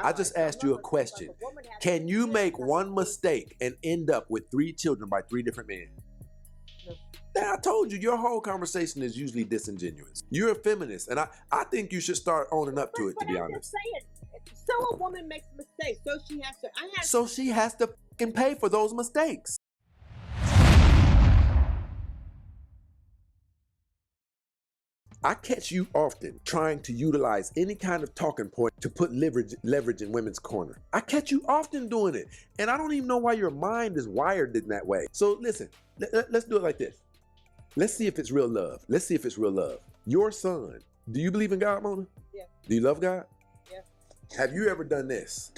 I just asked you a question. Can you make one mistake and end up with 3 children by 3 different men? No. I told you, your whole conversation is usually disingenuous. You're a feminist, and I think you should start owning up to it, to be honest. I'm just saying, so a woman makes mistakes, so she has to. So she has to fucking pay for those mistakes. I catch you often trying to utilize any kind of talking point to put leverage in women's corner. I catch you often doing it, and I don't even know why your mind is wired in that way. So listen, let's do it like this. Let's see if it's real love. Let's see if it's real love. Your son, do you believe in God, Mona? Yeah. Do you love God? Yeah. Have you ever done this?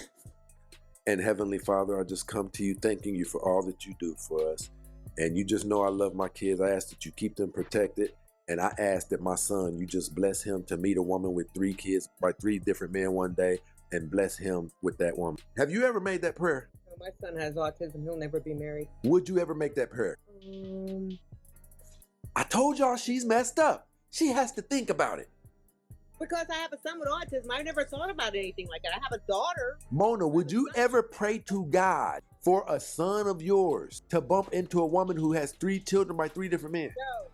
And Heavenly Father, I just come to you thanking you for all that you do for us. And you just know I love my kids. I ask that you keep them protected. And I ask that my son, you just bless him to meet a woman with 3 kids by 3 different men one day and bless him with that woman. Have you ever made that prayer? No, my son has autism. He'll never be married. Would you ever make that prayer? I told y'all she's messed up. She has to think about it. Because I have a son with autism, I never thought about anything like that. I have a daughter. Mona, would you ever pray to God for a son of yours to bump into a woman who has 3 children by 3 different men? No.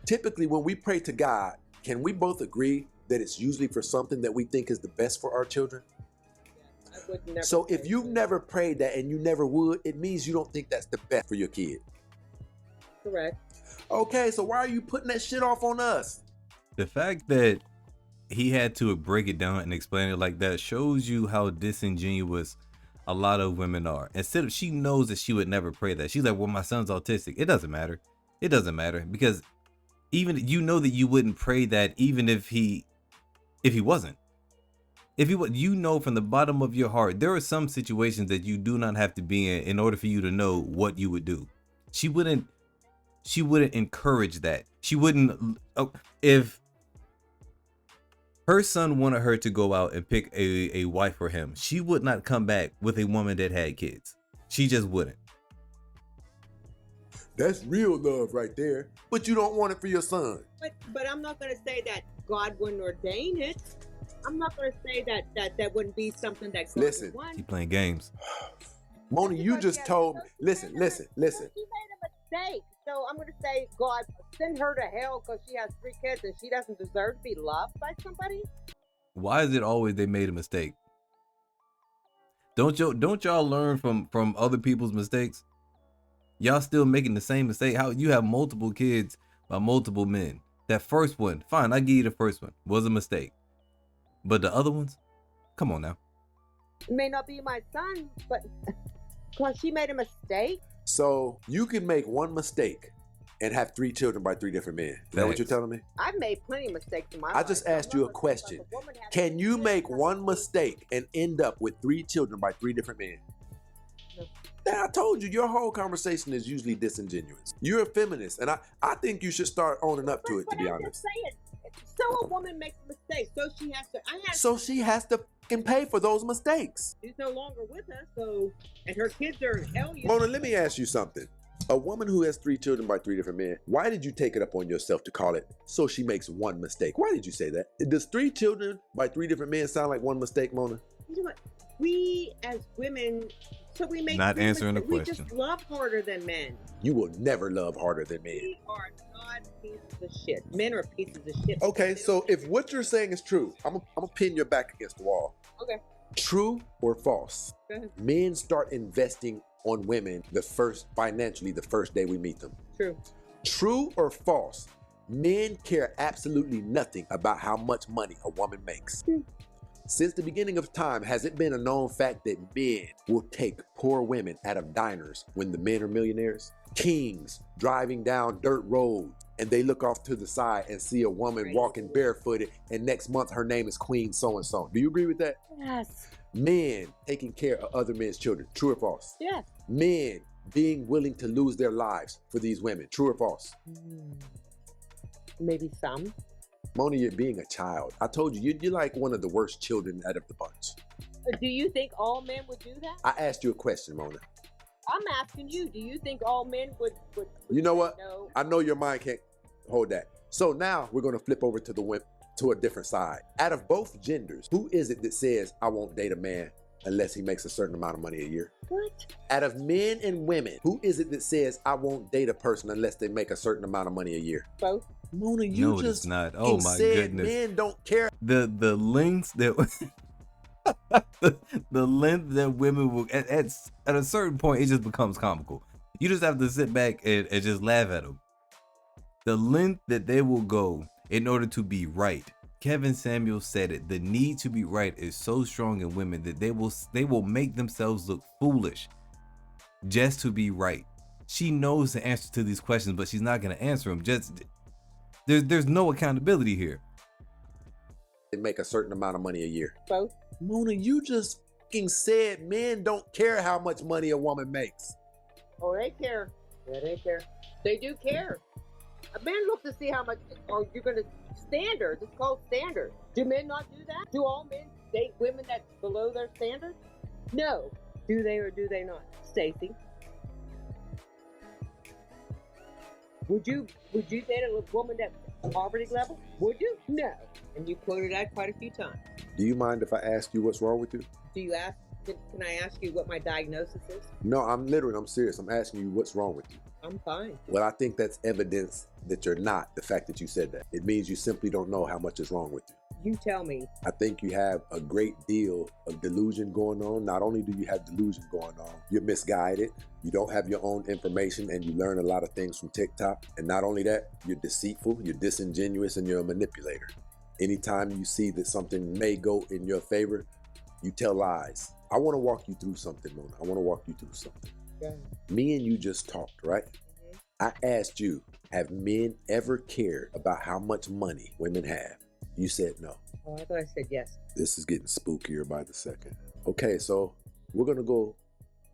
Typically, when we pray to God, can we both agree that it's usually for something that we think is the best for our children? Yeah, I would never. So if you've never prayed that and you never would, it means you don't think that's the best for your kid. Correct. Okay, so why are you putting that shit off on us? The fact that he had to break it down and explain it like that shows you how disingenuous a lot of women are. Instead of, she knows that she would never pray that. She's like, well, my son's autistic. It doesn't matter. It doesn't matter, because even you know that you wouldn't pray that even if he wasn't. If he would, you know from the bottom of your heart, there are some situations that you do not have to be in order for you to know what you would do. She wouldn't encourage that. She wouldn't, if her son wanted her to go out and pick a wife for him, she would not come back with a woman that had kids. She just wouldn't. That's real love right there. But you don't want it for your son. But I'm not going to say that God wouldn't ordain it. I'm not going to say that wouldn't be something that God would want. He playing games. Mona, you just told me. Listen. She made a mistake. So I'm going to say, God, send her to hell because she has 3 kids and she doesn't deserve to be loved by somebody? Why is it always they made a mistake? Don't y'all learn from other people's mistakes? Y'all still making the same mistake. How you have multiple kids by multiple men. That first one, fine, I give you the first one, was a mistake. But the other ones, come on now. It may not be my son, but because she made a mistake. So you can make one mistake and have 3 children by 3 different men. Is that what you're telling me? I've made plenty of mistakes in my life. I just asked you a question. Can you make one mistake and end up with 3 children by 3 different men? No. I told you, your whole conversation is usually disingenuous. You're a feminist, and I think you should start owning up to it, to be honest. So a woman makes mistakes, so she has to. So she has to fucking pay for those mistakes. She's no longer with us, so, and her kids are in hell. Mona, let me ask you something. A woman who has 3 children by 3 different men, why did you take it up on yourself to call it so she makes one mistake? Why did you say that? Does 3 children by 3 different men sound like one mistake, Mona? You know what? We as women, so we make not answering the we question. just love harder than men. You will never love harder than men. We are not pieces of shit. Men are pieces of shit. Okay, so if what you're saying is true, I'm gonna pin your back against the wall. Okay. True or false? Go ahead. Men start investing on women financially the first day we meet them. True. True or false? Men care absolutely nothing about how much money a woman makes. Since the beginning of time, has it been a known fact that men will take poor women out of diners when the men are millionaires? Kings driving down dirt roads and they look off to the side and see a woman walking barefooted, and next month her name is Queen so-and-so. Do you agree with that? Yes. Men taking care of other men's children. True or false? Yes. Men being willing to lose their lives for these women. True or false? Maybe some. Mona, you're being a child. I told you, you're like one of the worst children out of the bunch. Do you think all men would do that? I asked you a question, Mona. I'm asking you, do you think all men would you know what? No. I know your mind can't hold that. So now we're going to flip over to the women. to a different side. Out of both genders, who is it that says, I won't date a man unless he makes a certain amount of money a year? What? Out of men and women, who is it that says, I won't date a person unless they make a certain amount of money a year? Both. Mona, you No, just it's not. Oh my said goodness. men don't care. The lengths that the length that women will at a certain point, it just becomes comical. You just have to sit back and just laugh at them. The length that they will go in order to be right. Kevin Samuel said it. The need to be right is so strong in women that they will make themselves look foolish just to be right. She knows the answer to these questions, but she's not going to answer them. Just there's no accountability here. They make a certain amount of money a year. Both. Mona, you just fucking said men don't care how much money a woman makes. Oh, they care. Yeah, they care. They do care. A man look to see how much, or you're going to, standards. It's called standards. Do men not do that? Do all men date women that's below their standards? No. Do they or do they not? Stacy? Would you date a woman that's poverty level? Would you? No. And you quoted that quite a few times. Do you mind if I ask you what's wrong with you? Do you ask, can I ask you what my diagnosis is? No, I'm serious. I'm asking you what's wrong with you. I'm fine. Well, I think that's evidence that you're not, the fact that you said that. It means you simply don't know how much is wrong with you. You tell me. I think you have a great deal of delusion going on. Not only do you have delusion going on, you're misguided. You don't have your own information and you learn a lot of things from TikTok. And not only that, you're deceitful, you're disingenuous, and you're a manipulator. Anytime you see that something may go in your favor, you tell lies. I want to walk you through something, Mona. I want to walk you through something. Yeah. Me and you just talked, right? Mm-hmm. I asked you, have men ever cared about how much money women have? You said no. Oh, I thought I said yes. This is getting spookier by the second. Okay, so we're going to go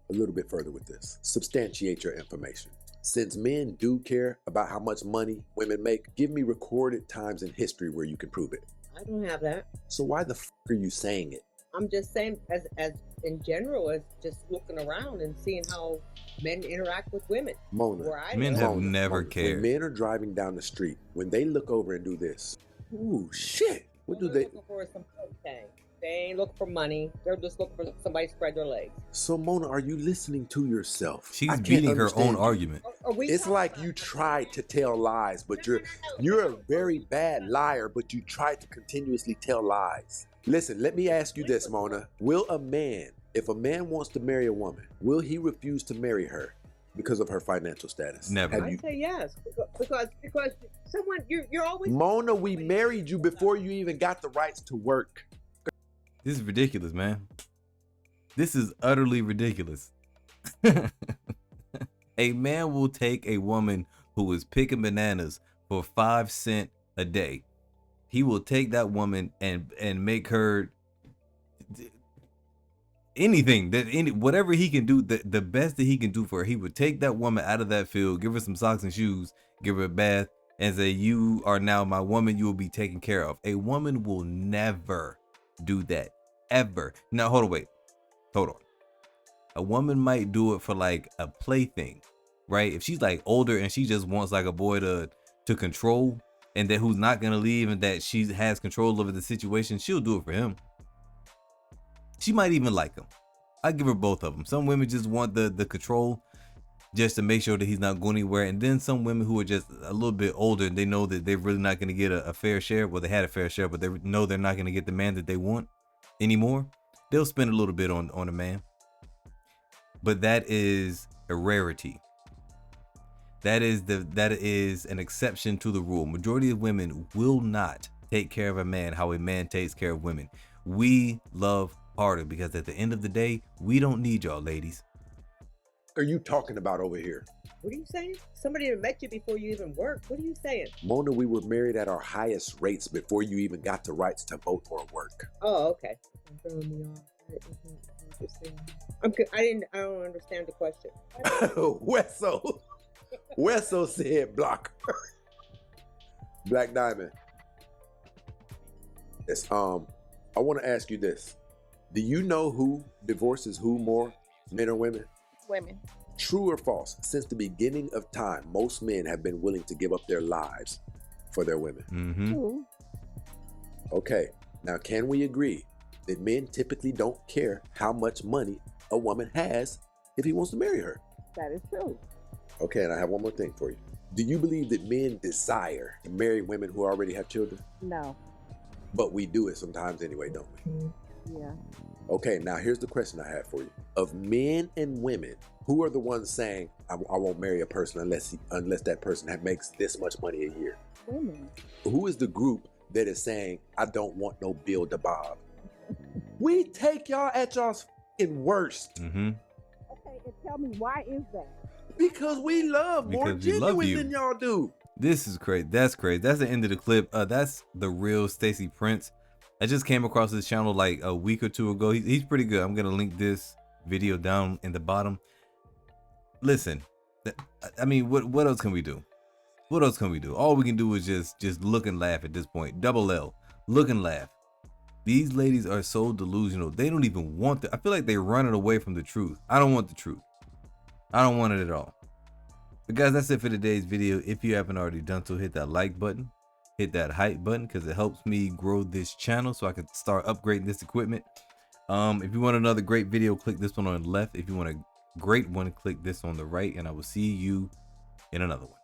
a little bit further with this. Substantiate your information. Since men do care about how much money women make, give me recorded times in history where you can prove it. I don't have that. So why the f are you saying it? I'm just saying, as in general, as just looking around and seeing how men interact with women. Mona, Where I Men live. have never cared. When men are driving down the street, when they look over and do this, ooh, shit. What do They're they? looking for some cocaine. They ain't looking for money. They're just looking for somebody to spread their legs. So Mona, are you listening to yourself? She's I can't beating her understand own you. argument. Are we It's talking like about you something? tried to tell lies, but you're a very bad liar, but you try to continuously tell lies. Listen, let me ask you this, Mona. Will a man, if a man wants to marry a woman, will he refuse to marry her because of her financial status? Never. Have I you? say yes because someone you're always Mona, we married you before you even got the rights to work. This is ridiculous, man. This is utterly ridiculous. A man will take a woman who is picking bananas for 5 cents a day. He will take that woman and make her anything whatever he can do, the best that he can do for her. He would take that woman out of that field, give her some socks and shoes, give her a bath, and say, "You are now my woman. You will be taken care of." A woman will never do that, ever. Now, hold on. A woman might do it for like a plaything, right? If she's like older and she just wants like a boy to control, and that who's not gonna leave, and that she has control over the situation, she'll do it for him. She might even like him. I give her both of them. Some women just want the control, just to make sure that he's not going anywhere. And then some women who are just a little bit older, and they know that they're really not going to get a fair share. Well, they had a fair share, but they know they're not going to get the man that they want anymore. They'll spend a little bit on a man. But that is a rarity. That is an exception to the rule. Majority of women will not take care of a man how a man takes care of women. We love harder because at the end of the day, we don't need y'all, ladies. What are you talking about over here? What are you saying? Somebody that met you before you even worked. What are you saying? Mona, we were married at our highest rates before you even got the rights to vote or work. Oh, okay. I'm throwing me off. I'm good. I don't understand the question. Wesso said block. Black Diamond. It's, I want to ask you this. Do you know who divorces who more, men or women? Women. True or false? Since the beginning of time, most men have been willing to give up their lives for their women. Mm-hmm. Ooh. Okay, now can we agree that men typically don't care how much money a woman has if he wants to marry her? That is true. Okay, and I have one more thing for you. Do you believe that men desire to marry women who already have children? No. But we do it sometimes anyway, don't we? Yeah. Okay, now here's the question I have for you. Of men and women, who are the ones saying, I won't marry a person unless that person makes this much money a year? Women. Who is the group that is saying, I don't want no Bill to Bob? We take y'all at y'all's fucking worst. Mm-hmm. Okay, and tell me, why is that? Because we love more Because we love genuine you. than y'all do. This is crazy. That's crazy. That's the end of the clip. That's the real Stacey Prince. I just came across his channel like a week or two ago. He's pretty good. I'm gonna link this video down in the bottom. Listen, I mean, what else can we do? What else can we do? All we can do is just look and laugh at this point. Double L, look and laugh. These ladies are so delusional. They don't even want I feel like they're running away from the truth. I don't want the truth. I don't want it at all. But guys, that's it for today's video. If you haven't already done so, hit that like button, hit that hype button, because it helps me grow this channel so I can start upgrading this equipment. If you want another great video, click this one on the left. If you want a great one, click this on the right, and I will see you in another one.